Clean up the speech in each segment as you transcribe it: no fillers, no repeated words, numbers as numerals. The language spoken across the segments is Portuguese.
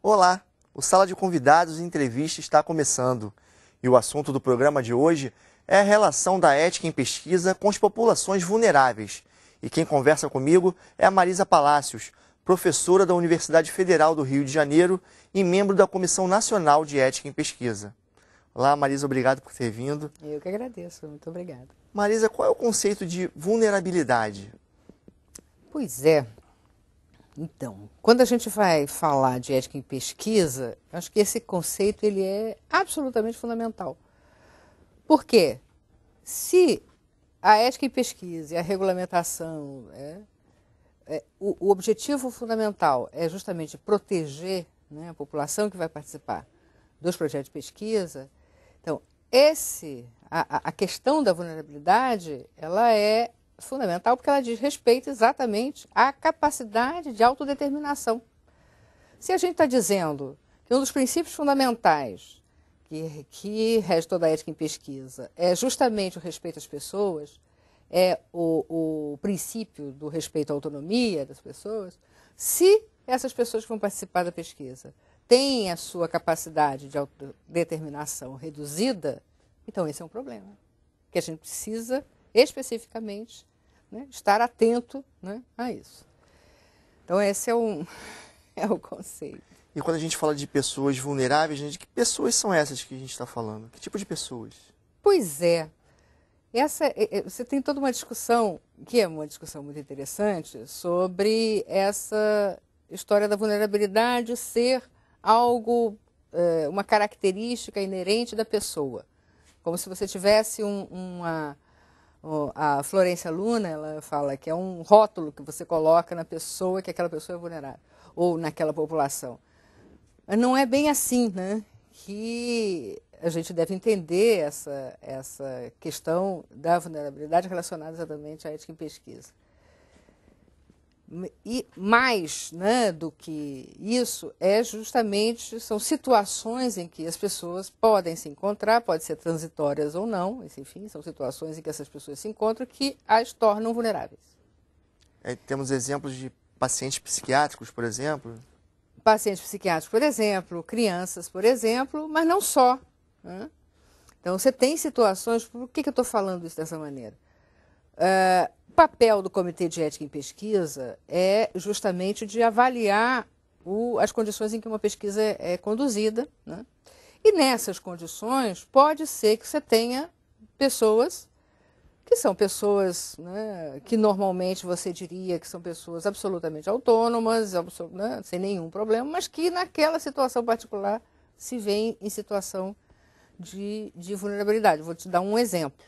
Olá, o Sala de Convidados e Entrevista está começando e o assunto do programa de hoje é a relação da ética em pesquisa com as populações vulneráveis. E quem conversa comigo é a Marisa Palácios, professora da Universidade Federal do Rio de Janeiro e membro da Comissão Nacional de Ética em Pesquisa. Olá, Marisa, obrigado por ter vindo. Eu que agradeço, muito obrigada. Marisa, qual é o conceito de vulnerabilidade? Pois é. Então, quando a gente vai falar de ética em pesquisa, eu acho que esse conceito ele é absolutamente fundamental. Por quê? Se a ética em pesquisa e a regulamentação, o objetivo fundamental é justamente proteger, né, a população que vai participar dos projetos de pesquisa, então, a questão da vulnerabilidade, ela é fundamental porque ela diz respeito exatamente à capacidade de autodeterminação. Se a gente está dizendo que um dos princípios fundamentais que rege toda a ética em pesquisa é justamente o respeito às pessoas, é o princípio do respeito à autonomia das pessoas, se essas pessoas que vão participar da pesquisa têm a sua capacidade de autodeterminação reduzida, então esse é um problema, que a gente precisa especificamente, né, estar atento, né, a isso. Então esse é o conceito. E quando a gente fala de pessoas vulneráveis, gente, que pessoas são essas que a gente está falando? Que tipo de pessoas? Pois é. Você tem toda uma discussão, que é uma discussão muito interessante, sobre essa história da vulnerabilidade ser algo, uma característica inerente da pessoa. Como se você tivesse a Florência Luna, ela fala que é um rótulo que você coloca na pessoa, que aquela pessoa é vulnerável, ou naquela população. Mas não é bem assim, né? Que a gente deve entender essa questão da vulnerabilidade relacionada exatamente à ética em pesquisa. E mais, né, do que isso, são situações em que as pessoas podem se encontrar, podem ser transitórias ou não, enfim, são situações em que essas pessoas se encontram que as tornam vulneráveis. Temos exemplos de pacientes psiquiátricos, por exemplo? Pacientes psiquiátricos, por exemplo, crianças, por exemplo, mas não só, né? Então, você tem situações... Por que eu estou falando isso dessa maneira? O papel do Comitê de Ética em Pesquisa é justamente de avaliar as condições em que uma pesquisa é conduzida, né? E nessas condições pode ser que você tenha pessoas que são pessoas, né, que normalmente você diria que são pessoas absolutamente autônomas, né, sem nenhum problema, mas que naquela situação particular se veem em situação de vulnerabilidade. Vou te dar um exemplo.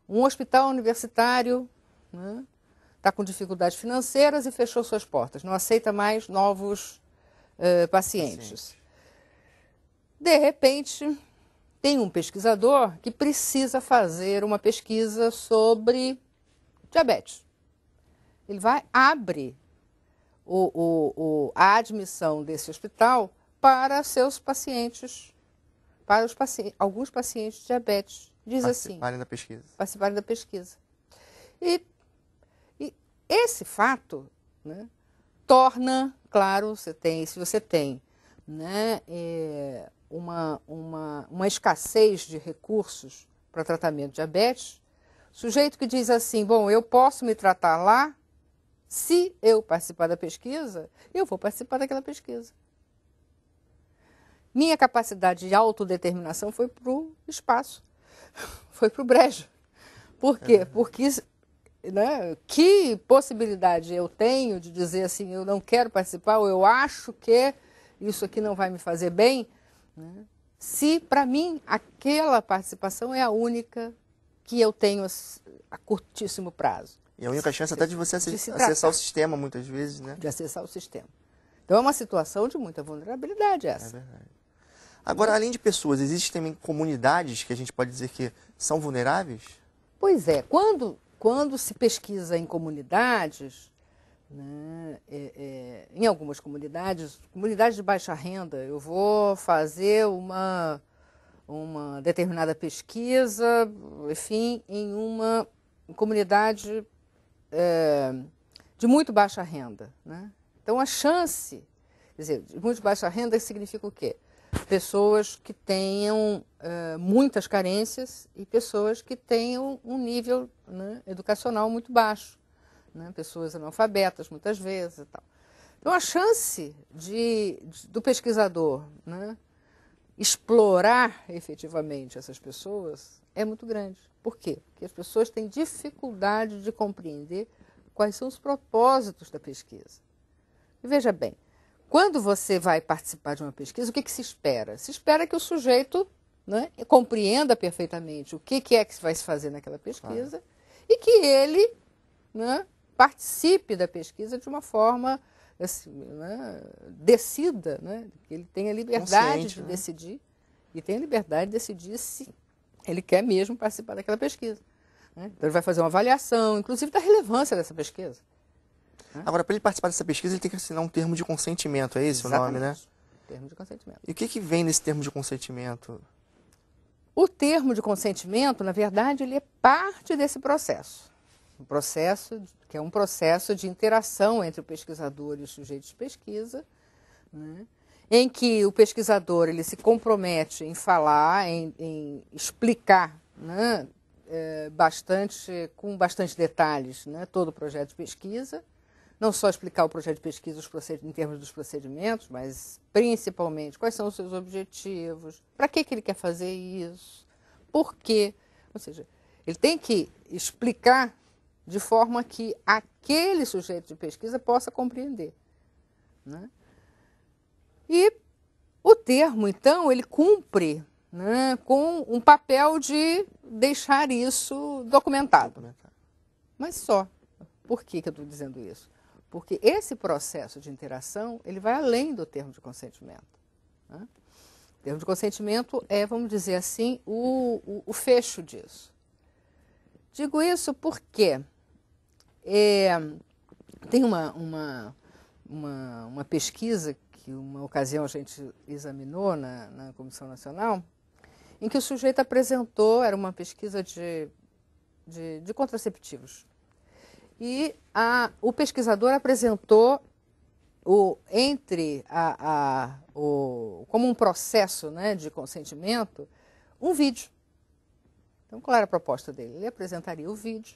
Um hospital universitário está com dificuldades financeiras e fechou suas portas, não aceita mais novos pacientes. De repente, tem um pesquisador que precisa fazer uma pesquisa sobre diabetes. Ele abre a admissão desse hospital para seus pacientes, alguns pacientes de diabetes. Diz assim, participarem da pesquisa. E esse fato, né, torna, claro, se você tem, né, uma escassez de recursos para tratamento de diabetes, sujeito que diz assim, bom, eu posso me tratar lá, se eu participar da pesquisa, eu vou participar daquela pesquisa. Minha capacidade de autodeterminação foi para o espaço, foi para o brejo. Por quê? Porque, né, que possibilidade eu tenho de dizer assim, eu não quero participar, ou eu acho que isso aqui não vai me fazer bem, né, se para mim aquela participação é a única que eu tenho a curtíssimo prazo. E a única chance até de você acessar o sistema, muitas vezes, né? De acessar o sistema. Então é uma situação de muita vulnerabilidade essa. É verdade. Agora, além de pessoas, existem também comunidades que a gente pode dizer que são vulneráveis? Pois é, quando se pesquisa em comunidades, né, em algumas comunidades de baixa renda, eu vou fazer uma determinada pesquisa, enfim, em uma comunidade de muito baixa renda, né? Então, a chance Quer dizer, de muito baixa renda significa o quê? Pessoas que tenham muitas carências e pessoas que tenham um nível, né, educacional muito baixo, né, pessoas analfabetas muitas vezes e tal. Então a chance do pesquisador, né, explorar efetivamente essas pessoas é muito grande. Por quê? Porque as pessoas têm dificuldade de compreender quais são os propósitos da pesquisa. E veja bem, quando você vai participar de uma pesquisa, o que se espera? Se espera que o sujeito, né, compreenda perfeitamente o que é que vai se fazer naquela pesquisa e que ele, né, participe da pesquisa de uma forma assim, né, decida, né, que ele tenha liberdade de decidir e tenha liberdade de decidir se ele quer mesmo participar daquela pesquisa. Né? Então ele vai fazer uma avaliação, inclusive da relevância dessa pesquisa. Agora, para ele participar dessa pesquisa, ele tem que assinar um termo de consentimento, é esse Exatamente. o nome, né? Termo de consentimento. E o que vem nesse termo de consentimento? O termo de consentimento, na verdade, ele é parte desse processo. Um processo que é um processo de interação entre o pesquisador e os sujeitos de pesquisa, né? Em que o pesquisador ele se compromete em falar, em explicar, né, com bastante detalhes, né, todo o projeto de pesquisa. Não só explicar o projeto de pesquisa em termos dos procedimentos, mas principalmente quais são os seus objetivos, para que ele quer fazer isso, por quê. Ou seja, ele tem que explicar de forma que aquele sujeito de pesquisa possa compreender. Né? E o termo, então, ele cumpre, né, com um papel de deixar isso documentado. Mas só. Por que eu estou dizendo isso? Porque esse processo de interação ele vai além do termo de consentimento. Né? O termo de consentimento é, vamos dizer assim, o fecho disso. Digo isso porque tem uma pesquisa que uma ocasião a gente examinou na Comissão Nacional, em que o sujeito apresentou, era uma pesquisa de contraceptivos. E o pesquisador apresentou como um processo, né, de consentimento, um vídeo. Então, qual era a proposta dele? Ele apresentaria o vídeo,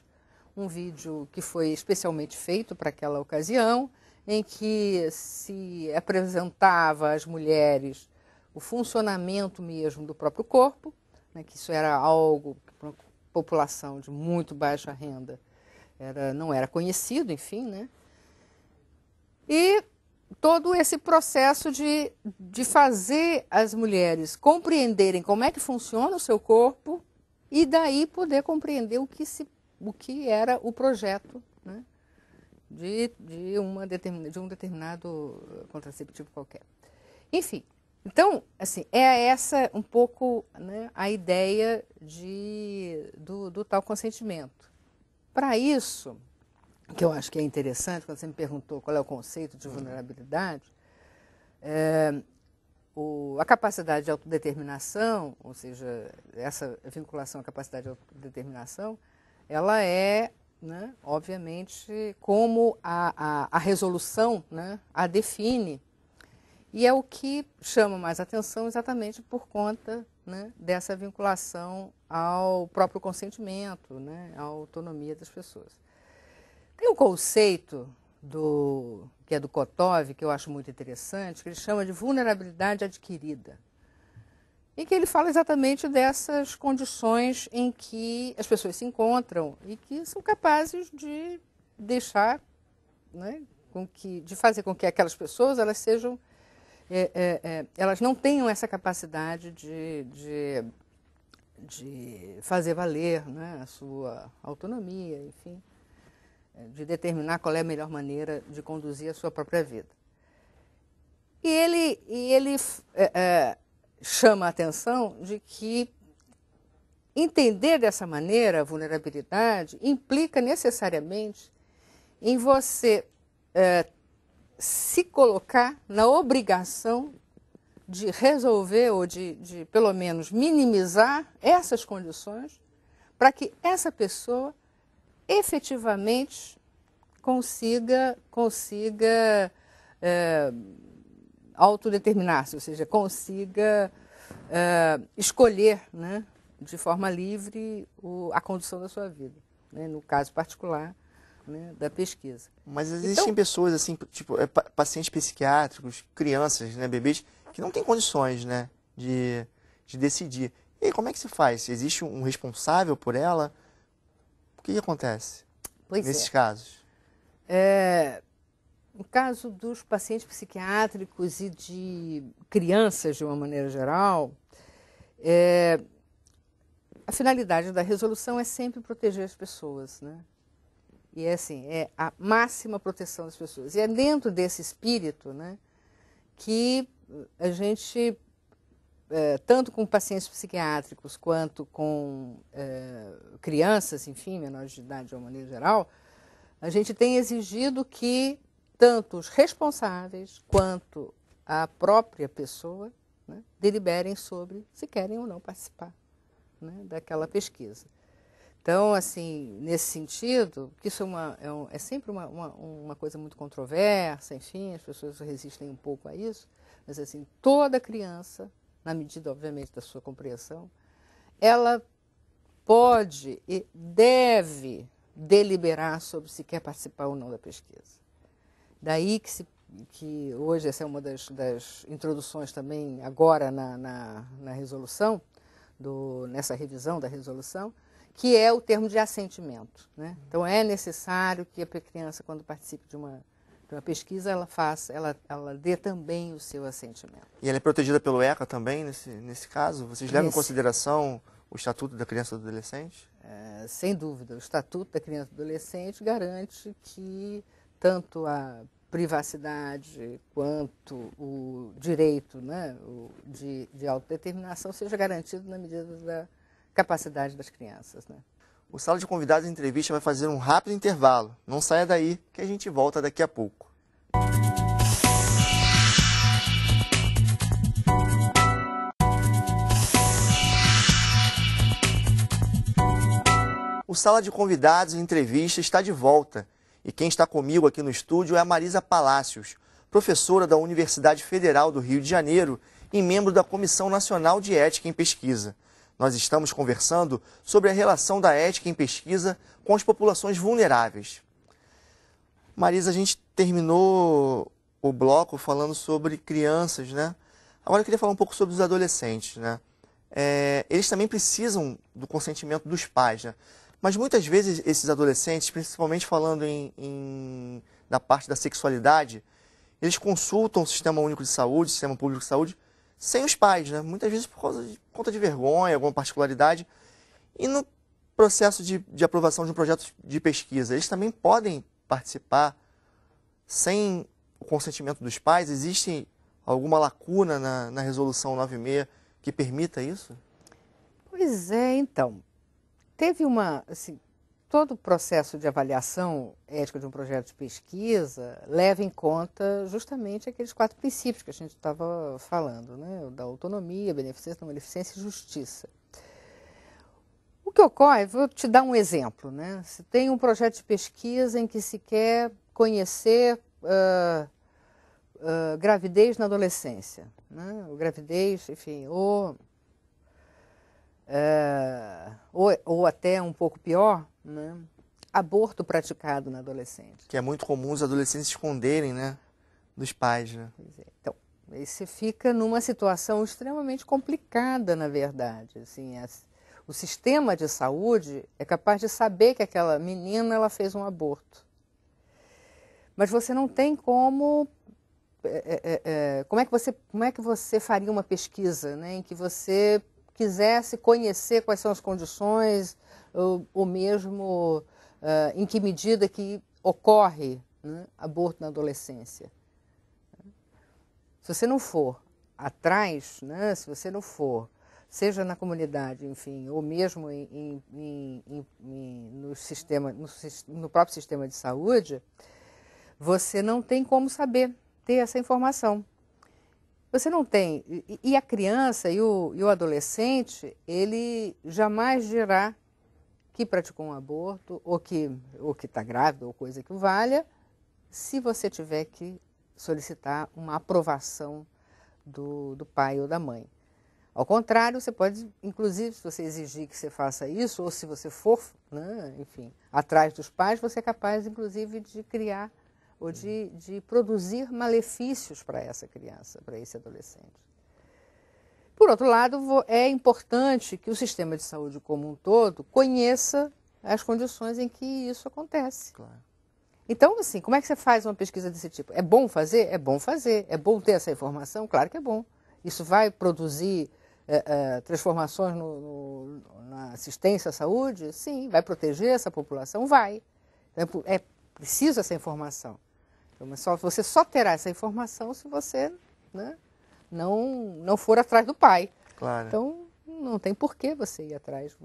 um vídeo que foi especialmente feito para aquela ocasião, em que se apresentava às mulheres o funcionamento mesmo do próprio corpo, né, que isso era algo que para uma população de muito baixa renda não era conhecido, enfim, né? E todo esse processo de fazer as mulheres compreenderem como é que funciona o seu corpo e daí poder compreender o que era o projeto, né, de um determinado contraceptivo qualquer. Enfim, então, assim, é essa um pouco, né, a ideia do tal consentimento. Para isso, que eu acho que é interessante, quando você me perguntou qual é o conceito de vulnerabilidade, a capacidade de autodeterminação, ou seja, essa vinculação à capacidade de autodeterminação, ela é, né, obviamente, como a resolução, né, a define, e é o que chama mais atenção exatamente por conta, né, dessa vinculação ao próprio consentimento, né, à autonomia das pessoas. Tem um conceito que é do Kotov, que eu acho muito interessante, que ele chama de vulnerabilidade adquirida, em que ele fala exatamente dessas condições em que as pessoas se encontram e que são capazes de deixar, né, de fazer com que aquelas pessoas elas sejam elas não tenham essa capacidade de fazer valer, né, a sua autonomia, enfim, de determinar qual é a melhor maneira de conduzir a sua própria vida. E ele chama a atenção de que entender dessa maneira a vulnerabilidade implica necessariamente em você se colocar na obrigação de resolver ou de pelo menos minimizar essas condições para que essa pessoa efetivamente consiga autodeterminar-se, ou seja, consiga escolher, né, de forma livre a condução da sua vida, né, no caso particular, né, da pesquisa. Mas existem pessoas assim, tipo, pacientes psiquiátricos, crianças, né, bebês, que não têm condições, né, de decidir. E aí, como é que se faz? Existe um responsável por ela? O que acontece nesses casos? No caso dos pacientes psiquiátricos e de crianças, de uma maneira geral, a finalidade da resolução é sempre proteger as pessoas, né? E é assim, é a máxima proteção das pessoas. E é dentro desse espírito, né, que a gente, tanto com pacientes psiquiátricos quanto com crianças, enfim, menores de idade de uma maneira geral, a gente tem exigido que tanto os responsáveis quanto a própria pessoa, né, deliberem sobre se querem ou não participar, né, daquela pesquisa. Então, assim, nesse sentido, que isso é sempre uma coisa muito controversa, enfim, as pessoas resistem um pouco a isso, mas, assim, toda criança, na medida, obviamente, da sua compreensão, ela pode e deve deliberar sobre se quer participar ou não da pesquisa. Daí que hoje essa é uma das introduções também, agora na resolução, nessa revisão da resolução, que é o termo de assentimento, né? Então, é necessário que a criança, quando participe de uma pesquisa, ela dê também o seu assentimento. E ela é protegida pelo ECA também, nesse caso? Vocês levam em consideração o Estatuto da Criança e do Adolescente? Sem dúvida. O Estatuto da Criança e do Adolescente garante que tanto a privacidade quanto o direito, né, de autodeterminação seja garantido na medida da capacidade das crianças, né? O Sala de Convidados Entrevista vai fazer um rápido intervalo. Não saia daí, que a gente volta daqui a pouco. O Sala de Convidados Entrevista está de volta. E quem está comigo aqui no estúdio é a Marisa Palácios, professora da Universidade Federal do Rio de Janeiro e membro da Comissão Nacional de Ética em Pesquisa. Nós estamos conversando sobre a relação da ética em pesquisa com as populações vulneráveis. Marisa, a gente terminou o bloco falando sobre crianças, né? Agora eu queria falar um pouco sobre os adolescentes, né? Eles também precisam do consentimento dos pais, né? Mas muitas vezes esses adolescentes, principalmente falando da parte da sexualidade, eles consultam o Sistema Único de Saúde, o Sistema Público de Saúde, sem os pais, né? Muitas vezes por conta de vergonha, alguma particularidade. E no processo de aprovação de um projeto de pesquisa, eles também podem participar sem o consentimento dos pais? Existe alguma lacuna na Resolução 96 que permita isso? Pois é, então. Teve todo o processo de avaliação ética de um projeto de pesquisa leva em conta justamente aqueles 4 princípios que a gente estava falando, né? Da autonomia, beneficência, não beneficência e justiça. O que ocorre, vou te dar um exemplo, né? Se tem um projeto de pesquisa em que se quer conhecer gravidez na adolescência, né? Ou gravidez, enfim, ou até um pouco pior, né? Aborto praticado na adolescente. Que é muito comum os adolescentes esconderem, né, dos pais, né? Pois é. Então, aí você fica numa situação extremamente complicada, na verdade. Assim, o sistema de saúde é capaz de saber que aquela menina ela fez um aborto. Mas você não tem como... Como é que você faria uma pesquisa, né, em que você quisesse conhecer quais são as condições, ou mesmo em que medida que ocorre, né, aborto na adolescência? Se você não for atrás, né, se você não for, seja na comunidade, enfim, ou mesmo no próprio sistema de saúde, você não tem como saber, ter essa informação. Você não tem, e a criança e o adolescente, ele jamais dirá que praticou um aborto, ou que está grávida, ou coisa que o valha, se você tiver que solicitar uma aprovação do pai ou da mãe. Ao contrário, você pode, inclusive, se você exigir que você faça isso, ou se você for, né, enfim, atrás dos pais, você é capaz, inclusive, de criar ou de produzir malefícios para essa criança, para esse adolescente. Por outro lado, é importante que o sistema de saúde como um todo conheça as condições em que isso acontece. Claro. Então, assim, como é que você faz uma pesquisa desse tipo? É bom fazer? É bom fazer. É bom ter essa informação? Claro que é bom. Isso vai produzir transformações na assistência à saúde? Sim. Vai proteger essa população? Vai. É preciso essa informação. Então, mas você só terá essa informação se você, né, não for atrás do pai. Claro. Então, não tem por que você ir atrás.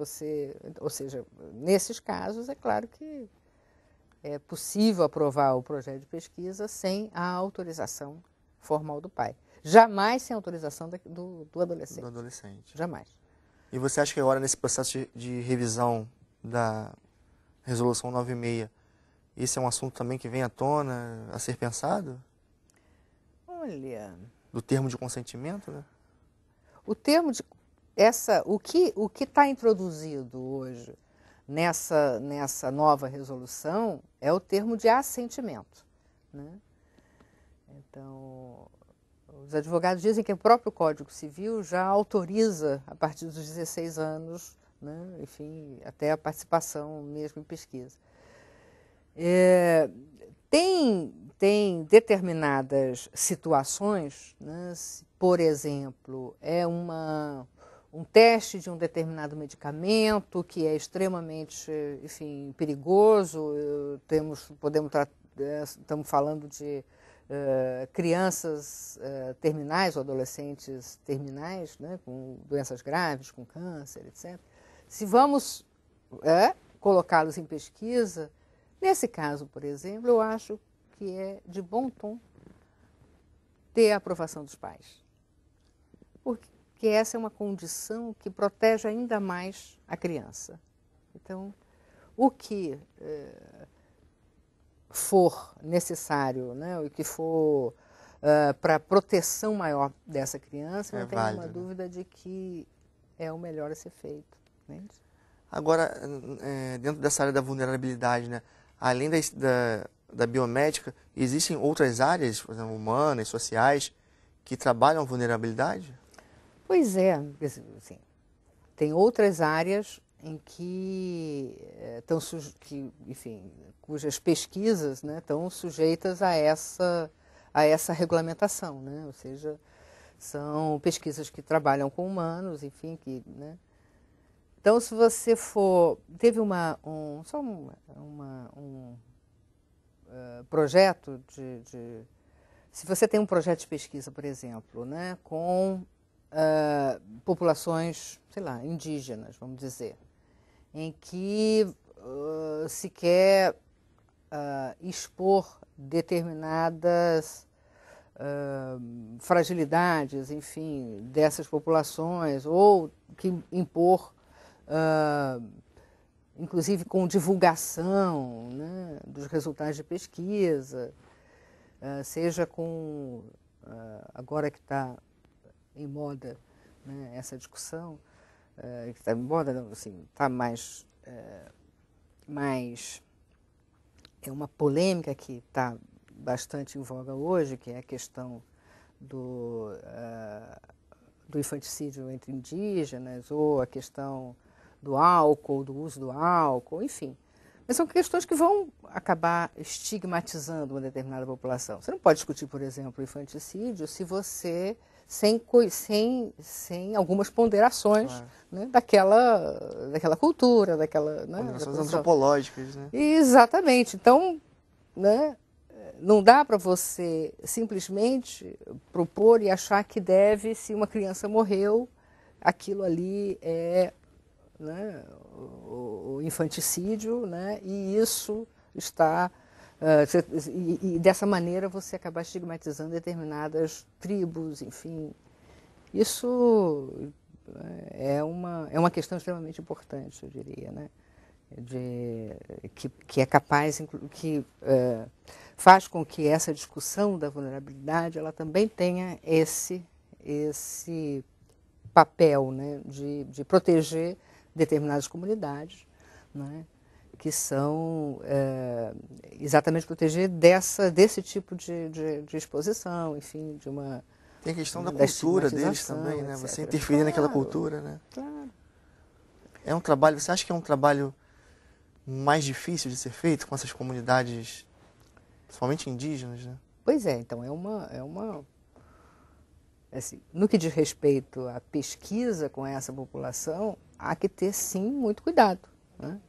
Ou seja, nesses casos, é claro que é possível aprovar o projeto de pesquisa sem a autorização formal do pai. Jamais sem a autorização do adolescente. Do adolescente. Jamais. E você acha que agora, nesse processo de revisão da Resolução 96, esse é um assunto também que vem à tona, a ser pensado? Olha... Do termo de consentimento, né? O termo de... O que está introduzido hoje nessa nova resolução é o termo de assentimento, né? Então, os advogados dizem que o próprio Código Civil já autoriza, a partir dos 16 anos, né, enfim, até a participação mesmo em pesquisa. Tem determinadas situações, né, por exemplo, um teste de um determinado medicamento que é extremamente, enfim, perigoso. Estamos falando de crianças terminais ou adolescentes terminais, né, com doenças graves, com câncer, etc. Se vamos colocá-los em pesquisa, nesse caso, por exemplo, eu acho que é de bom tom ter a aprovação dos pais. Porque essa é uma condição que protege ainda mais a criança. Então, o que for necessário, né, o que for para proteção maior dessa criança, não tenho nenhuma dúvida de que é o melhor a ser feito. Entende? Agora, dentro dessa área da vulnerabilidade, né, além da biomédica, existem outras áreas, por exemplo, humanas, sociais, que trabalham a vulnerabilidade? Pois é, assim, tem outras áreas em enfim, cujas pesquisas, né, estão sujeitas a essa regulamentação, né? Ou seja, são pesquisas que trabalham com humanos, enfim, né? Então, se você teve um projeto se você tem um projeto de pesquisa, por exemplo, né, com populações, sei lá, indígenas, vamos dizer, em que se quer expor determinadas fragilidades, enfim, dessas populações, ou que impor, inclusive com divulgação, né, dos resultados de pesquisa, seja com, agora que está em moda, né, essa discussão, que está em moda, não, assim, está mais é uma polêmica que está bastante em voga hoje, que é a questão do infanticídio entre indígenas, ou a questão do álcool, do uso do álcool, enfim. Mas são questões que vão acabar estigmatizando uma determinada população. Você não pode discutir, por exemplo, o infanticídio se você sem algumas ponderações, claro, né, daquela cultura, daquela... Né, ponderações antropológicas, né? Exatamente. Então, né, não dá para você simplesmente propor e achar que se uma criança morreu, aquilo ali é, né, o infanticídio, né, e isso está... e dessa maneira você acaba estigmatizando determinadas tribos, enfim. Isso é uma questão extremamente importante, eu diria, né? que é capaz, que faz com que essa discussão da vulnerabilidade ela também tenha esse papel, né, de proteger determinadas comunidades, né, que são exatamente proteger desse tipo de exposição, enfim, de uma... Tem a questão da cultura deles também, né? Você interferir naquela cultura, né? Claro. É um trabalho, você acha que é um trabalho mais difícil de ser feito com essas comunidades, principalmente indígenas, né? Pois é, então assim, no que diz respeito à pesquisa com essa população, há que ter sim muito cuidado, né?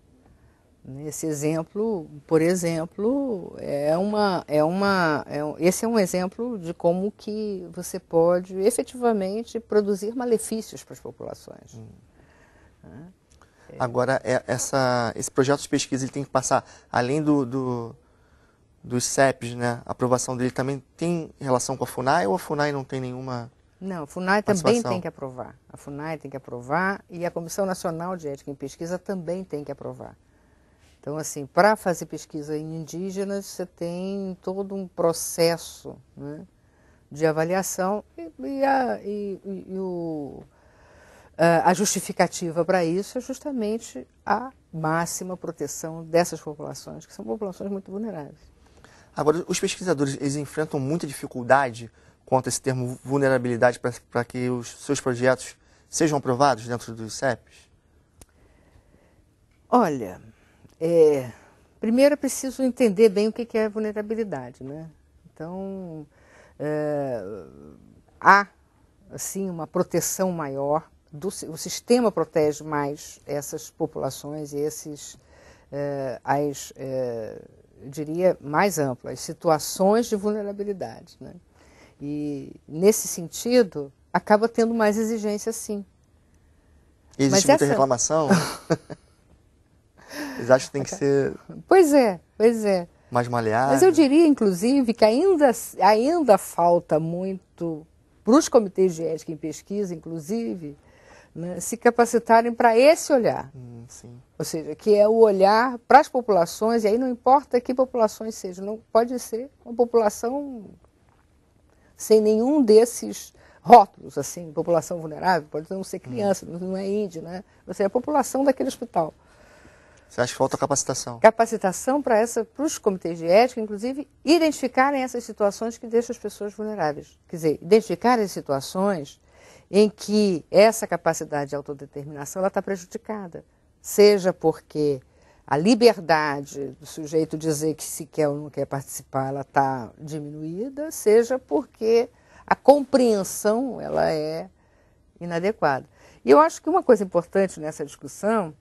Esse exemplo, por exemplo, esse é um exemplo de como que você pode efetivamente produzir malefícios para as populações. Agora, esse projeto de pesquisa ele tem que passar, além dos CEPs, né? A aprovação dele também tem relação com a FUNAI ou a FUNAI não tem nenhuma Não, a FUNAI também tem que aprovar. A FUNAI tem que aprovar e a Comissão Nacional de Ética em Pesquisa também tem que aprovar. Então, assim, para fazer pesquisa em indígenas, você tem todo um processo, né, de avaliação a justificativa para isso é justamente a máxima proteção dessas populações, que são populações muito vulneráveis. Agora, os pesquisadores, eles enfrentam muita dificuldade quanto a esse termo vulnerabilidade para que os seus projetos sejam aprovados dentro dos CEPs? Olha, primeiro é preciso entender bem o que é vulnerabilidade, né? Então, há, assim, uma proteção maior, o sistema protege mais essas populações e eu diria, mais amplas, situações de vulnerabilidade, né? E, nesse sentido, acaba tendo mais exigência, sim. Existe muita reclamação? Eles acham que tem que ser... Pois é. Mais maleável? Mas eu diria, inclusive, que ainda falta muito para os comitês de ética em pesquisa, inclusive, né, se capacitarem para esse olhar. Sim. Ou seja, que é o olhar para as populações, e aí não importa que populações sejam, não pode ser uma população sem nenhum desses rótulos, assim, população vulnerável, pode não ser criança, não é índio, né? Ou seja, a população daquele hospital. Você acha que falta capacitação? Capacitação para os comitês de ética, inclusive, identificarem essas situações que deixam as pessoas vulneráveis. Quer dizer, identificarem as situações em que essa capacidade de autodeterminação está prejudicada. Seja porque a liberdade do sujeito dizer que se quer ou não quer participar, ela está diminuída, seja porque a compreensão ela é inadequada. E eu acho que uma coisa importante nessa discussão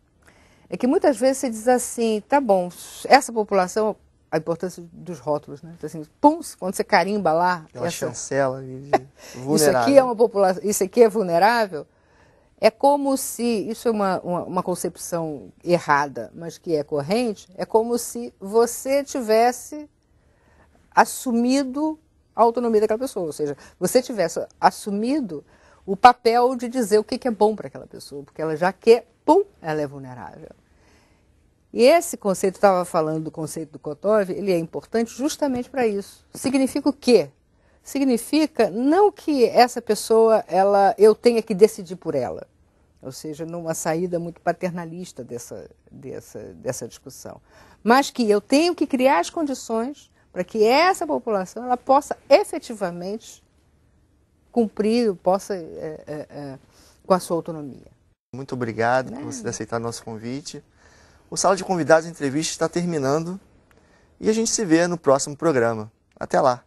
é que muitas vezes se diz assim, tá bom, essa população, a importância dos rótulos, né? Então, assim, pum, quando você carimba lá... Aquela chancela de vulnerável. Isso aqui é uma população, isso aqui é vulnerável, é como se, isso é uma concepção errada, mas que é corrente, é como se você tivesse assumido a autonomia daquela pessoa, ou seja, você tivesse assumido o papel de dizer o que é bom para aquela pessoa, porque ela já quer, pum, ela é vulnerável. E esse conceito, estava falando do conceito do Kotov, ele é importante justamente para isso. Significa o quê? Significa não que essa pessoa, eu tenha que decidir por ela, ou seja, numa saída muito paternalista dessa discussão, mas que eu tenho que criar as condições para que essa população ela possa efetivamente cumprir, com a sua autonomia. Muito obrigado por você ter aceitado nosso convite. O Sala de Convidados Entrevista está terminando e a gente se vê no próximo programa. Até lá!